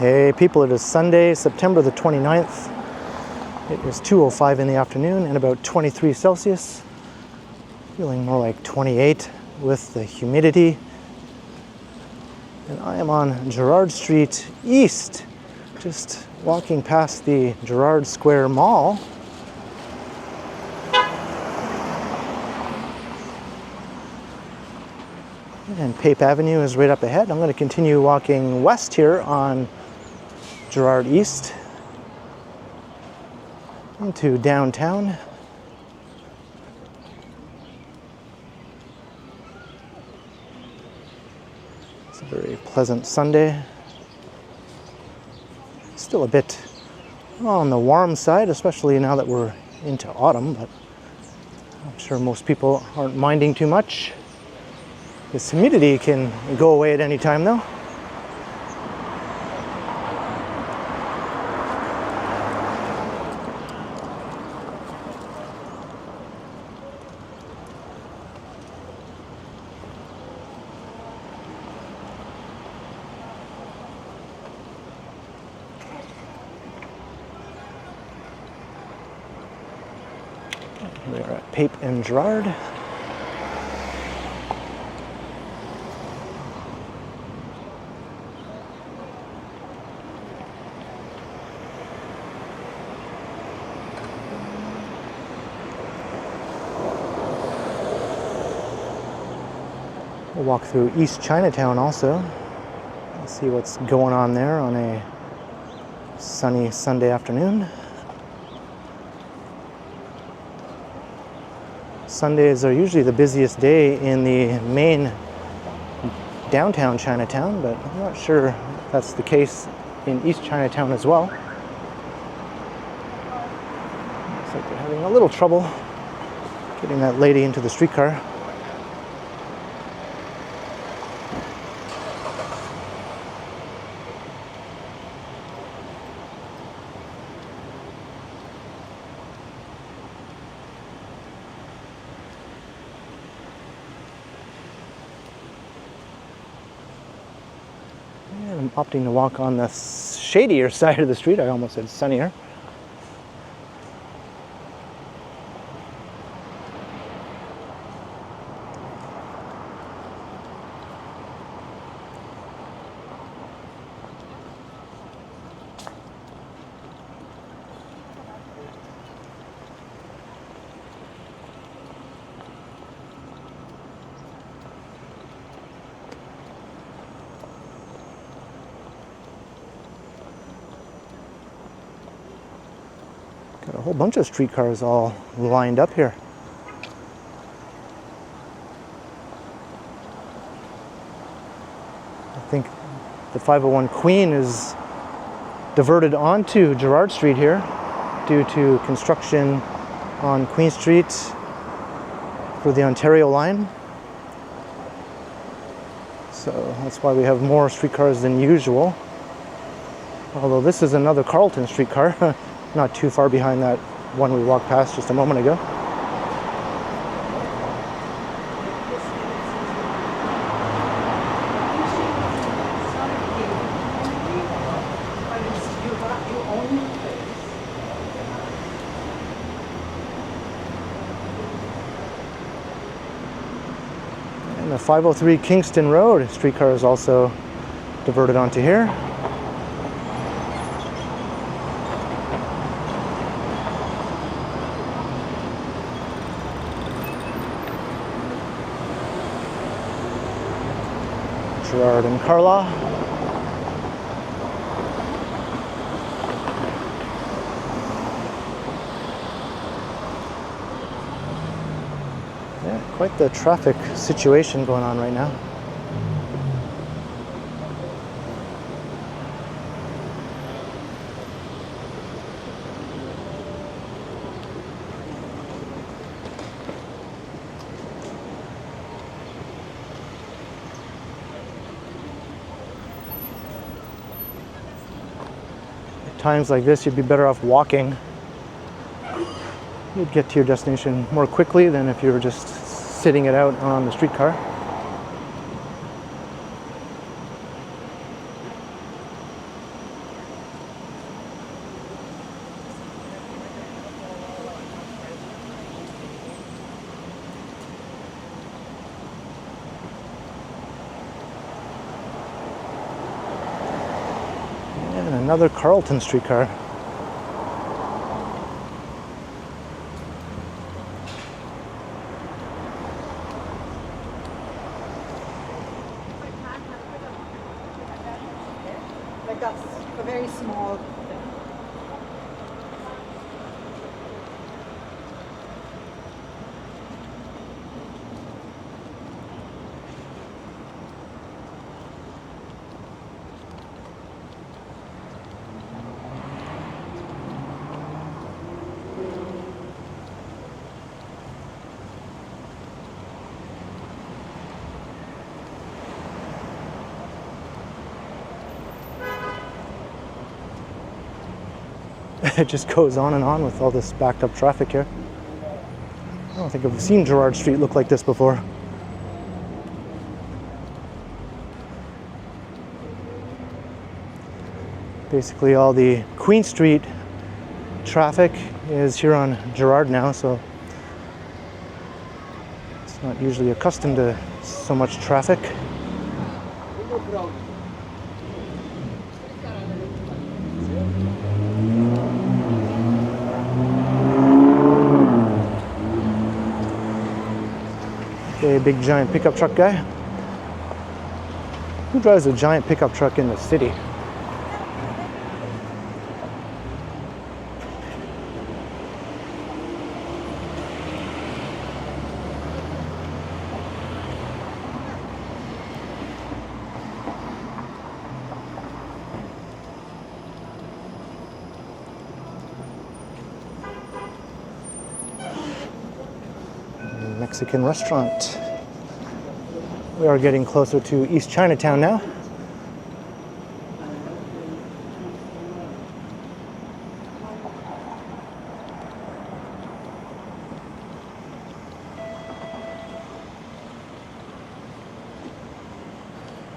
Hey people, it is Sunday, September the 29th. It is 2:05 in the afternoon and about 23 Celsius. Feeling more like 28 with the humidity. And I am on Gerrard Street East, just walking past the Gerrard Square Mall. And Pape Avenue is right up ahead. I'm going to continue walking west here on Gerrard East into downtown. It's a very pleasant Sunday. Still a bit on the warm side, especially now that we're into autumn, but I'm sure most people aren't minding too much. This humidity can go away at any time though. We are at Pape and Gerrard. We'll walk through East Chinatown also. Let's see what's going on there on a sunny Sunday afternoon. Sundays are usually the busiest day in the main downtown Chinatown, but I'm not sure if that's the case in East Chinatown as well. Looks like they're having a little trouble getting that lady into the streetcar. I'm opting to walk on the shadier side of the street. I almost said sunnier. Got a whole bunch of streetcars all lined up here. I think the 501 Queen is diverted onto Gerrard Street here due to construction on Queen Street for the Ontario line. So that's why we have more streetcars than usual. Although this is another Carlton streetcar. Not too far behind that one we walked past just a moment ago. And the 503 Kingston Road streetcar is also diverted onto here. Gerrard and Carla. Yeah, quite the traffic situation going on right now. Times like this, you'd be better off walking. You'd get to your destination more quickly than if you were just sitting it out on the streetcar. another Carlton streetcar. Like that's a very small. It just goes on and on with all this backed up traffic here. I don't think I've seen Gerrard Street look like this before. Basically all the Queen Street traffic is here on Gerrard now, so it's not usually accustomed to so much traffic. Okay, big giant pickup truck guy. Who drives a giant pickup truck in the city? Mexican restaurant. We are getting closer to East Chinatown now.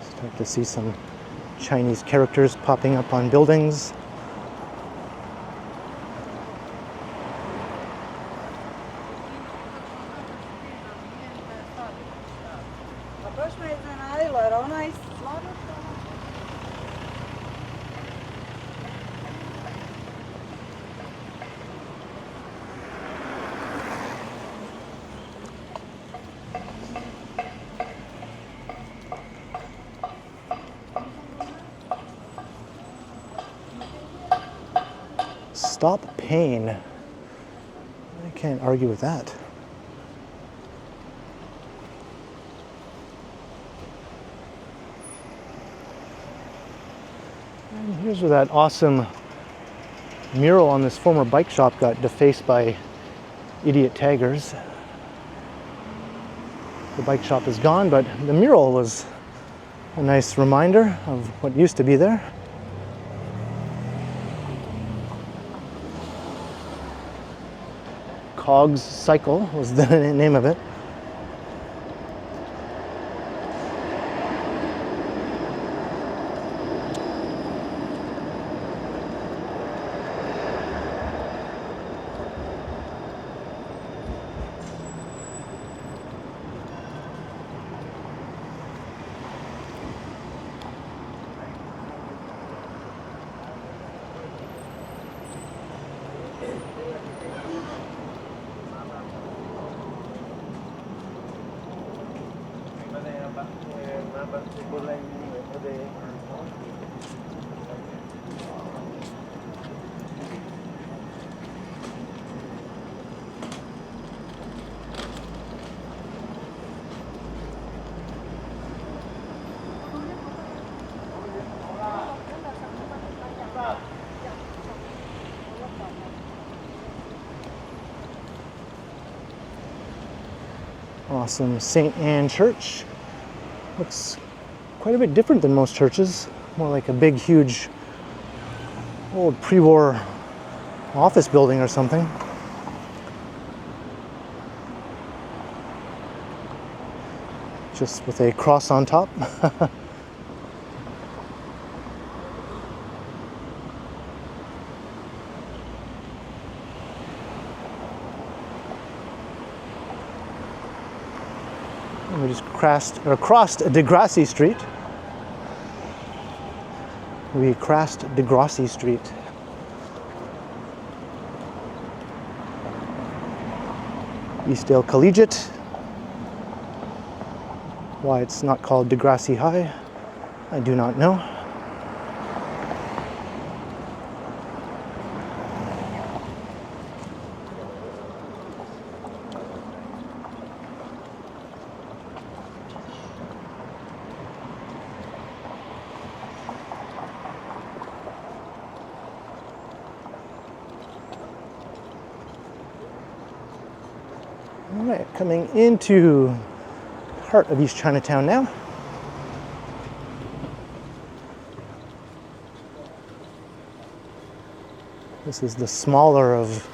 Start to see some Chinese characters popping up on buildings. Stop pain. I can't argue with that. And here's where that awesome mural on this former bike shop got defaced by idiot taggers. The bike shop is gone, but the mural was a nice reminder of what used to be there. Cogs Cycle was the name of it. Awesome St. Anne Church. Looks quite a bit different than most churches. More like a big, huge, old pre-war office building or something. Just with a cross on top. We just crossed Degrassi Street. We crossed Degrassi Street. Eastdale Collegiate. Why it's not called Degrassi High, I do not know. All right, coming into heart of East Chinatown now. This is the smaller of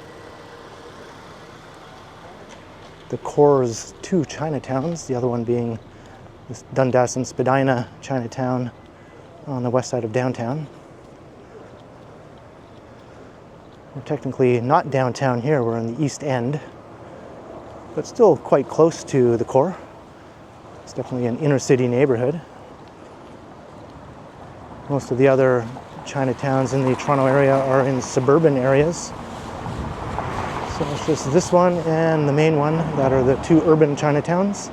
the core's two Chinatowns, the other one being this Dundas and Spadina Chinatown on the west side of downtown. We're technically not downtown here, we're in the East End, but still quite close to the core. It's definitely an inner city neighborhood. Most of the other Chinatowns in the Toronto area are in suburban areas. So it's just this one and the main one that are the two urban Chinatowns.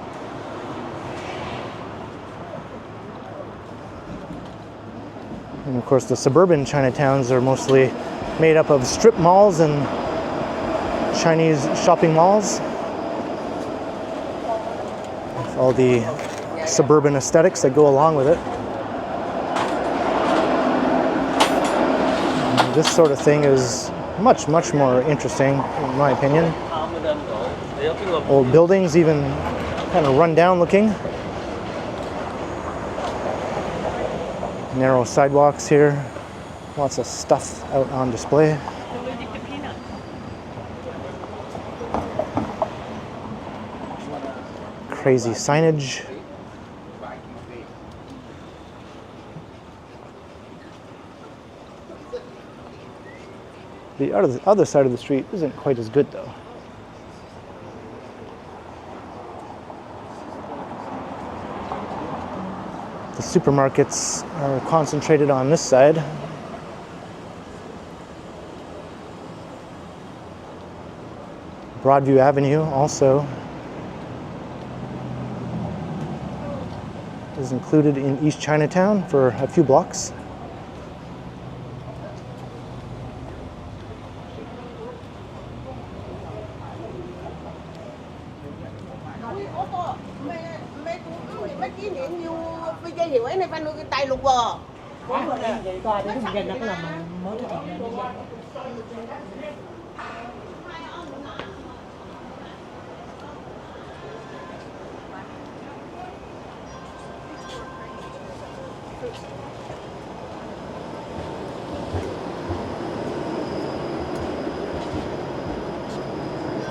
And of course the suburban Chinatowns are mostly made up of strip malls and Chinese shopping malls. All the suburban aesthetics that go along with it. And this sort of thing is much more interesting, in my opinion. Old buildings, even kind of run down looking. Narrow sidewalks here. Lots of stuff out on display. Crazy signage. The other side of the street isn't quite as good though. The supermarkets are concentrated on this side. Broadview Avenue also is included in East Chinatown for a few blocks.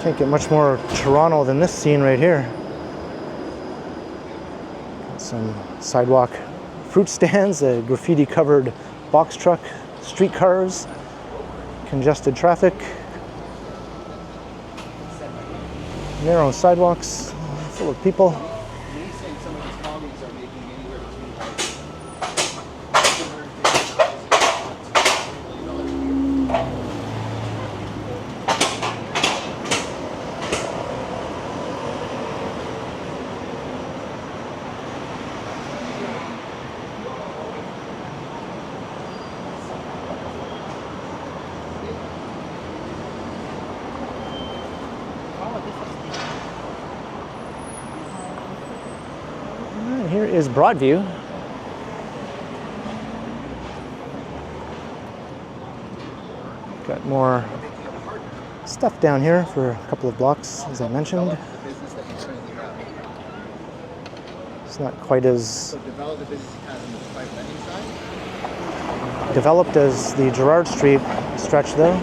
Can't get much more Toronto than this scene right here. Some sidewalk fruit stands, a graffiti-covered box truck, streetcars, congested traffic, narrow sidewalks full of people. Here is Broadview. Got more stuff down here for a couple of blocks, as I mentioned. It's not quite as developed as the Gerrard Street stretch though.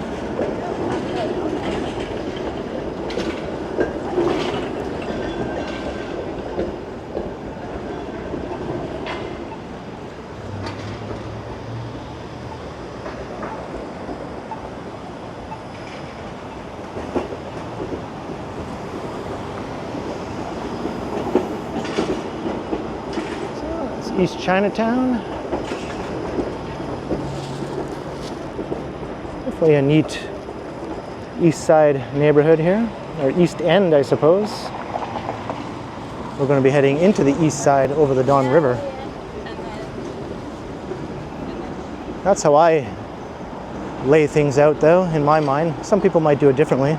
East Chinatown. Definitely a neat east side neighborhood here, or east end, I suppose. We're going to be heading into the east side over the Don River. That's how I lay things out, though, in my mind. Some people might do it differently.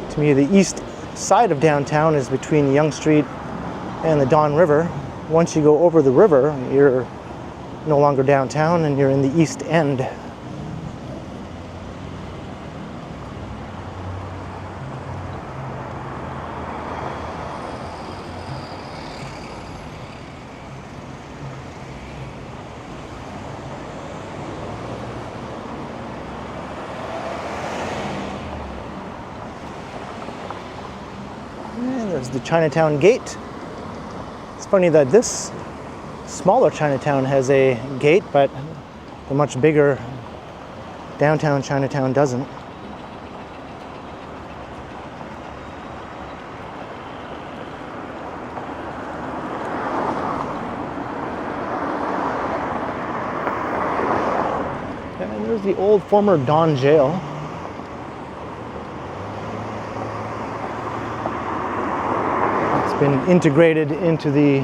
To me, the east side of downtown is between Yonge Street and the Don River. Once you go over the river, you're no longer downtown and you're in the east end. And there's the Chinatown gate. It's funny that this smaller Chinatown has a gate, but the much bigger downtown Chinatown doesn't. And there's the old former Don jail. It's been integrated into the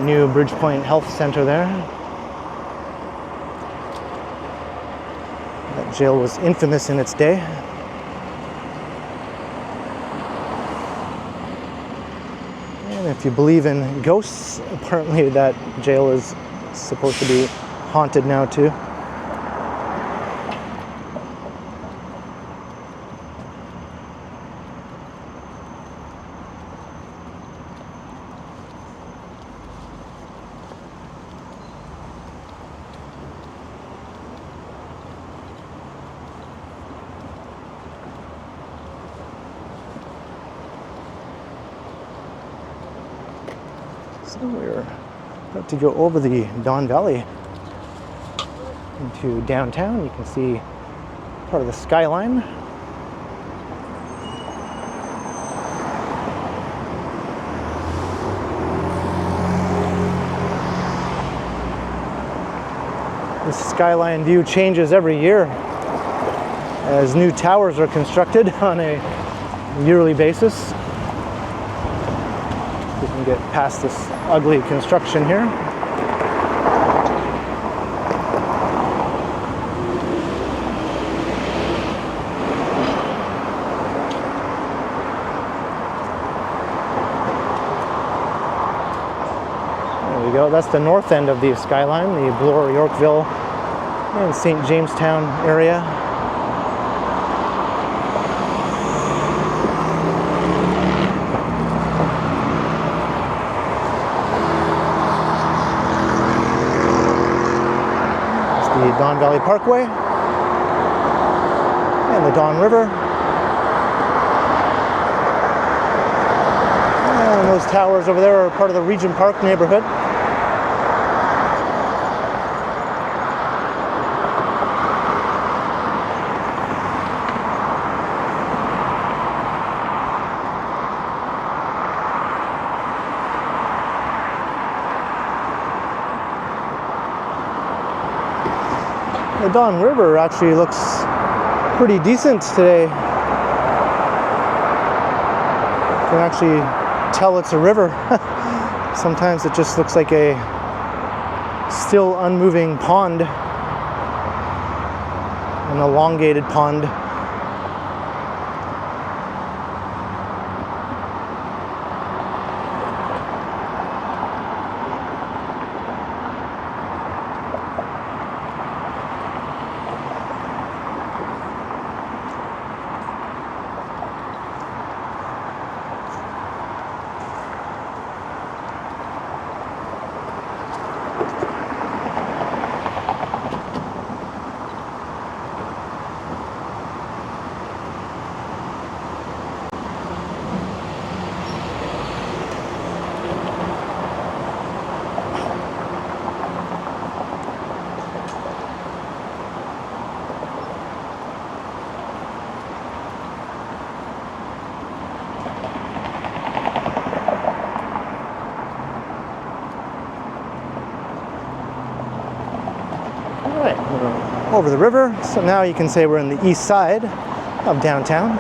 new Bridgepoint Health Center there. That jail was infamous in its day. And if you believe in ghosts, apparently that jail is supposed to be haunted now too. So we're about to go over the Don Valley into downtown. You can see part of the skyline. The skyline view changes every year as new towers are constructed on a yearly basis. We can get past this ugly construction here. There we go. That's the north end of the skyline, the Bloor, Yorkville, and St. Jamestown area. The Don Valley Parkway and the Don River. And those towers over there are part of the Regent Park neighborhood. The Don River actually looks pretty decent today. You can actually tell it's a river. Sometimes it just looks like a still unmoving pond, an elongated pond. over the river. So now you can say we're in the east side of downtown,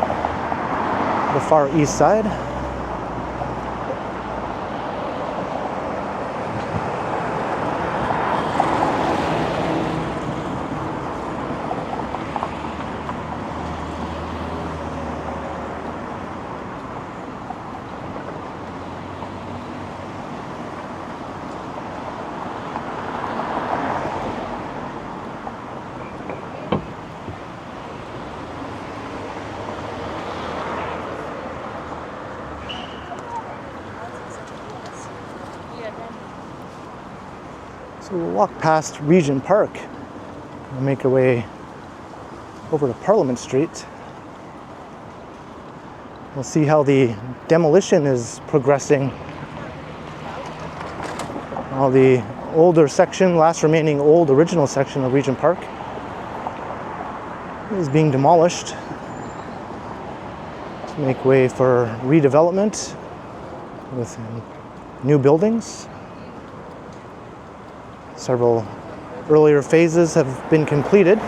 the far east side. So we'll walk past Regent Park and make our way over to Parliament Street. We'll see how the demolition is progressing. All the older section, last remaining old original section of Regent Park is being demolished to make way for redevelopment with new buildings. Several earlier phases have been completed.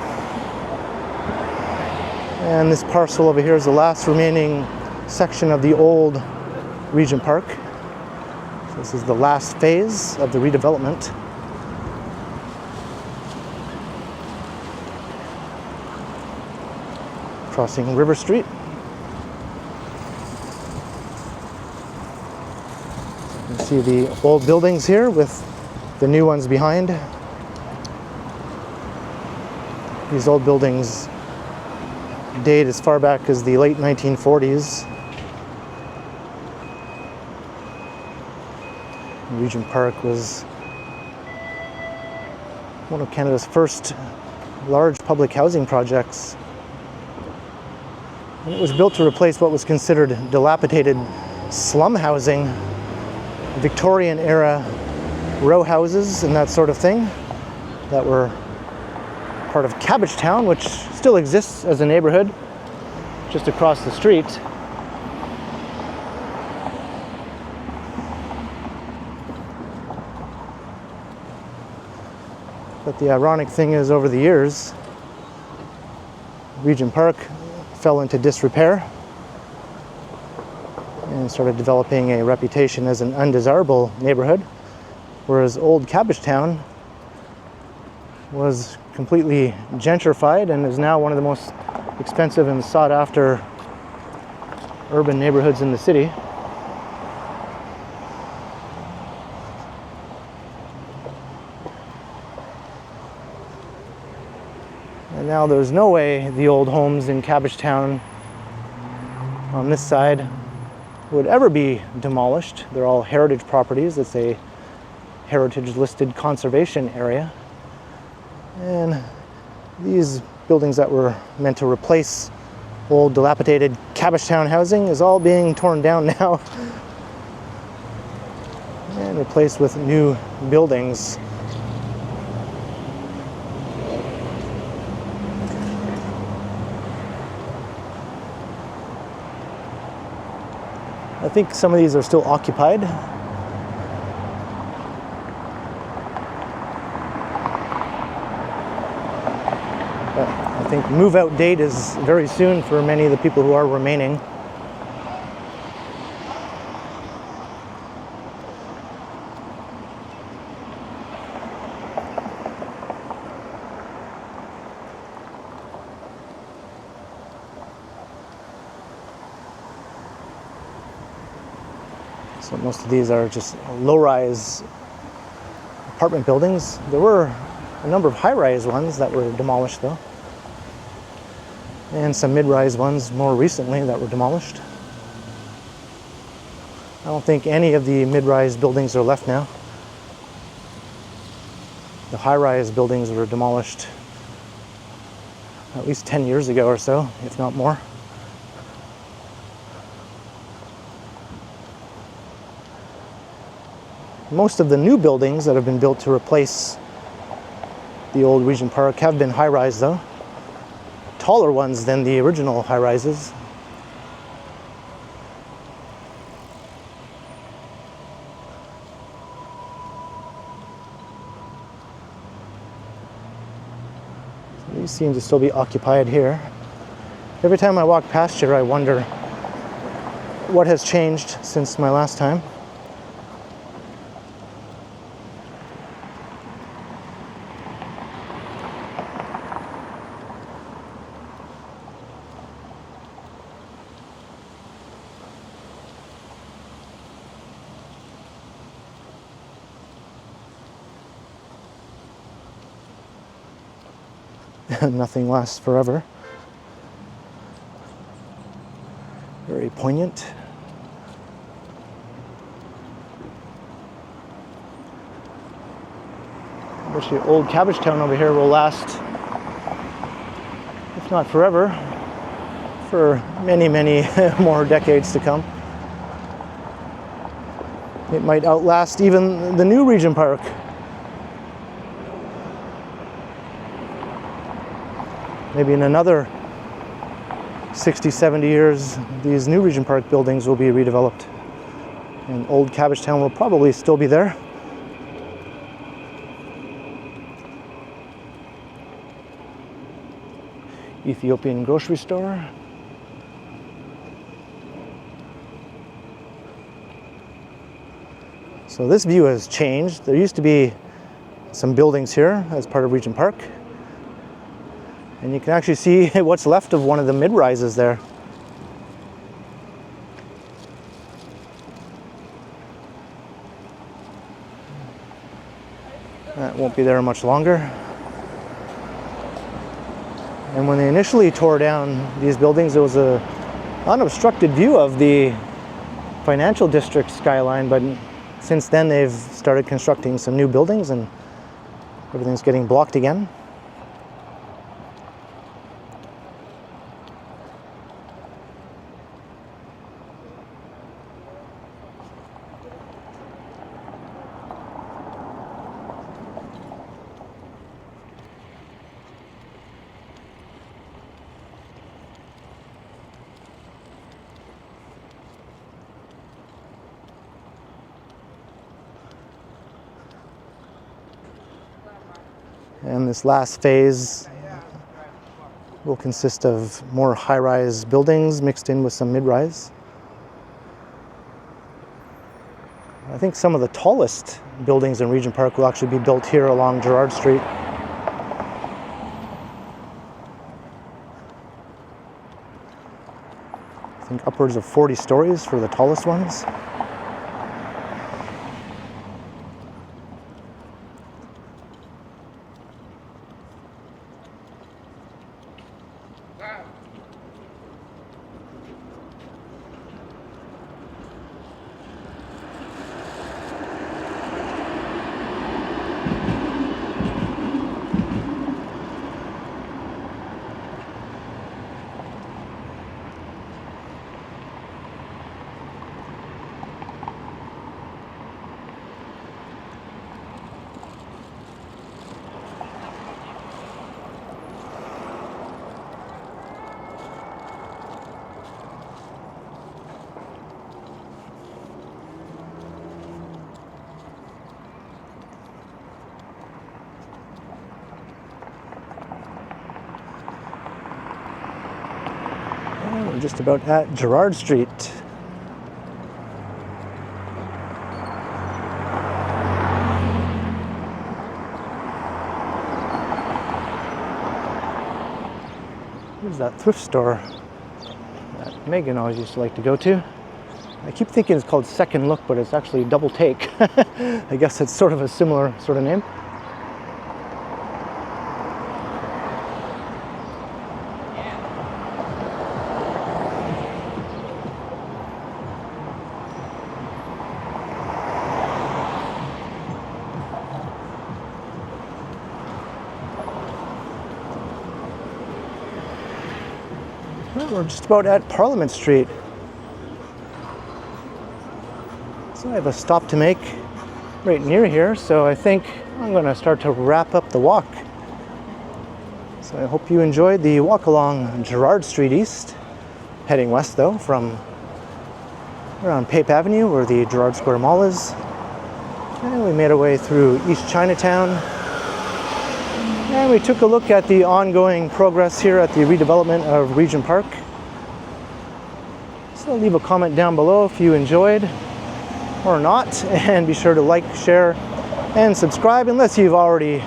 And this parcel over here is the last remaining section of the old Regent Park. So this is the last phase of the redevelopment. Crossing River Street. You can see the old buildings here with the new ones behind. These old buildings date as far back as the late 1940s. Regent Park was one of Canada's first large public housing projects. And it was built to replace what was considered dilapidated slum housing, Victorian era row houses and that sort of thing that were part of Cabbagetown, which still exists as a neighborhood just across the street. But the ironic thing is, over the years, Regent Park fell into disrepair and started developing a reputation as an undesirable neighborhood, whereas old Cabbagetown was completely gentrified and is now one of the most expensive and sought after urban neighborhoods in the city. And now there's no way the old homes in Cabbagetown on this side would ever be demolished. They're all heritage properties. It's a heritage listed conservation area. And these buildings that were meant to replace old dilapidated Cabbagetown housing is all being torn down now and replaced with new buildings. I think some of these are still occupied. But I think move-out date is very soon for many of the people who are remaining. So most of these are just low-rise apartment buildings. There were a number of high-rise ones that were demolished though, and some mid-rise ones more recently that were demolished. I don't think any of the mid-rise buildings are left now. The high-rise buildings were demolished at least 10 years ago or so, if not more. Most of the new buildings that have been built to replace the old Regent Park have been high-rise though. Taller ones than the original high-rises. These seem to still be occupied here. Every time I walk past here, I wonder what has changed since my last time. Nothing lasts forever. Very poignant. Actually, old Cabbagetown over here will last, if not forever, for many, many more decades to come. It might outlast even the new Regent Park. Maybe in another 60, 70 years, these new Regent Park buildings will be redeveloped. And old Cabbagetown will probably still be there. Ethiopian grocery store. So this view has changed. There used to be some buildings here as part of Regent Park. And you can actually see what's left of one of the mid-rises there. That won't be there much longer. And when they initially tore down these buildings, there was an unobstructed view of the financial district skyline, but since then they've started constructing some new buildings and everything's getting blocked again. And this last phase will consist of more high-rise buildings mixed in with some mid-rise. I think some of the tallest buildings in Regent Park will actually be built here along Gerrard Street. I think upwards of 40 stories for the tallest ones. We're just about at Gerrard Street. Here's that thrift store that Megan always used to like to go to. I keep thinking it's called Second Look, but it's actually Double Take. I guess it's sort of a similar sort of name. We're just about at Parliament Street. So I have a stop to make right near here, so I think I'm going to start to wrap up the walk. So I hope you enjoyed the walk along Gerrard Street East, heading west though from around Pape Avenue where the Gerrard Square Mall is. And we made our way through East Chinatown And we took a look at the ongoing progress here at the redevelopment of Regent Park. So leave a comment down below if you enjoyed or not, and be sure to like, share, and subscribe unless you've already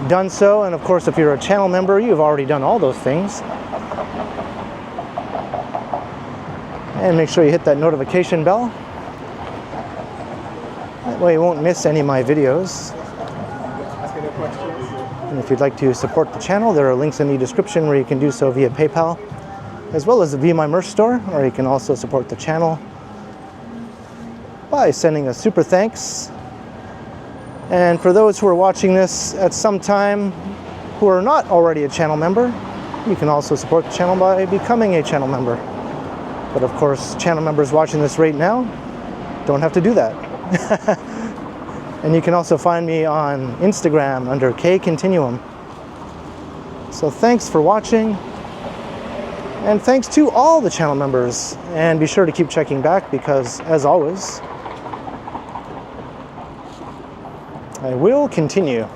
done so. And of course, if you're a channel member, you've already done all those things. And make sure you hit that notification bell. That way you won't miss any of my videos. And if you'd like to support the channel, there are links in the description where you can do so via PayPal, as well as via my merch store, or you can also support the channel by sending a super thanks. And for those who are watching this at some time who are not already a channel member, you can also support the channel by becoming a channel member. But of course, channel members watching this right now don't have to do that. And you can also find me on Instagram under KContinuum. So thanks for watching, and thanks to all the channel members. And be sure to keep checking back because, as always, I will continue.